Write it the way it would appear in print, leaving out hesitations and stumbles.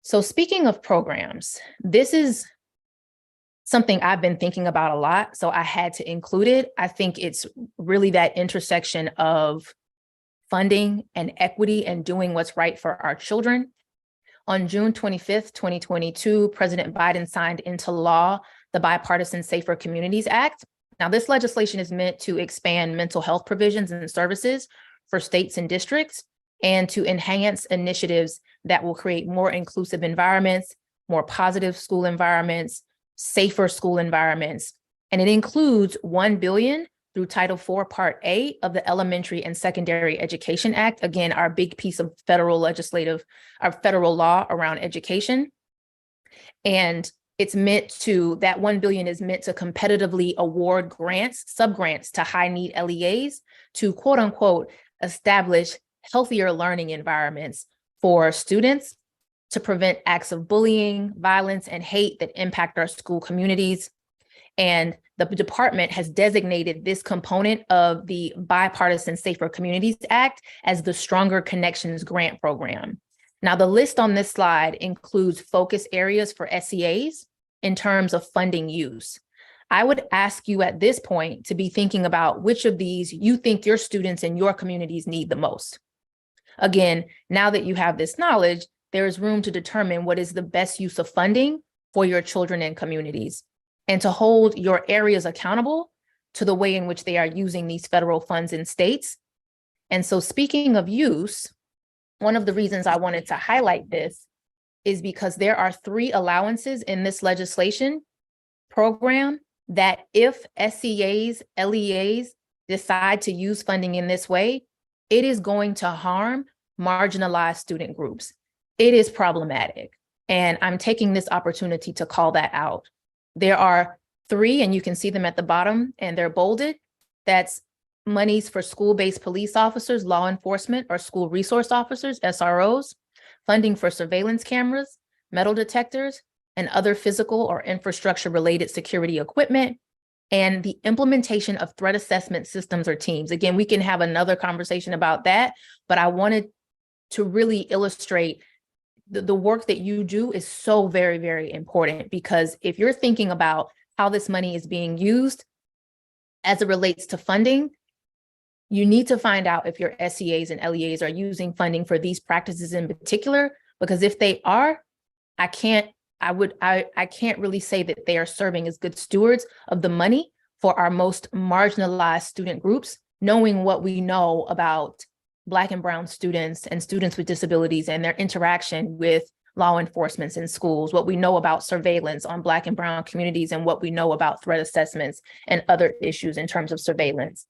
So speaking of programs, this is something I've been thinking about a lot, so I had to include it. I think it's really that intersection of funding and equity and doing what's right for our children. On June 25th, 2022, President Biden signed into law the Bipartisan Safer Communities Act. Now, this legislation is meant to expand mental health provisions and services for states and districts and to enhance initiatives that will create more inclusive environments, more positive school environments, safer school environments. And it includes $1 billion through Title IV, Part A of the Elementary and Secondary Education Act. Again, our big piece of federal law around education. And it's meant to, that $1 billion is meant to competitively award grants, subgrants to high need LEAs to quote unquote, establish healthier learning environments for students to prevent acts of bullying, violence, and hate that impact our school communities. And the department has designated this component of the Bipartisan Safer Communities Act as the Stronger Connections Grant Program. Now, the list on this slide includes focus areas for SEAs in terms of funding use. I would ask you at this point to be thinking about which of these you think your students in your communities need the most. Again, now that you have this knowledge, there is room to determine what is the best use of funding for your children and communities, and to hold your areas accountable to the way in which they are using these federal funds in states. And so speaking of use, one of the reasons I wanted to highlight this is because there are 3 allowances in this legislation program that if SEAs, LEAs decide to use funding in this way, it is going to harm marginalized student groups. It is problematic. And I'm taking this opportunity to call that out. There are 3, and you can see them at the bottom, and they're bolded. That's monies for school-based police officers, law enforcement, or school resource officers, SROs, funding for surveillance cameras, metal detectors, and other physical or infrastructure-related security equipment, and the implementation of threat assessment systems or teams. Again, we can have another conversation about that, but I wanted to really illustrate the work that you do is so very, very important, because if you're thinking about how this money is being used as it relates to funding, you need to find out if your SEAs and LEAs are using funding for these practices in particular, because if they are, I can't really say that they are serving as good stewards of the money for our most marginalized student groups, knowing what we know about Black and Brown students and students with disabilities and their interaction with law enforcement in schools, what we know about surveillance on Black and Brown communities, and what we know about threat assessments and other issues in terms of surveillance.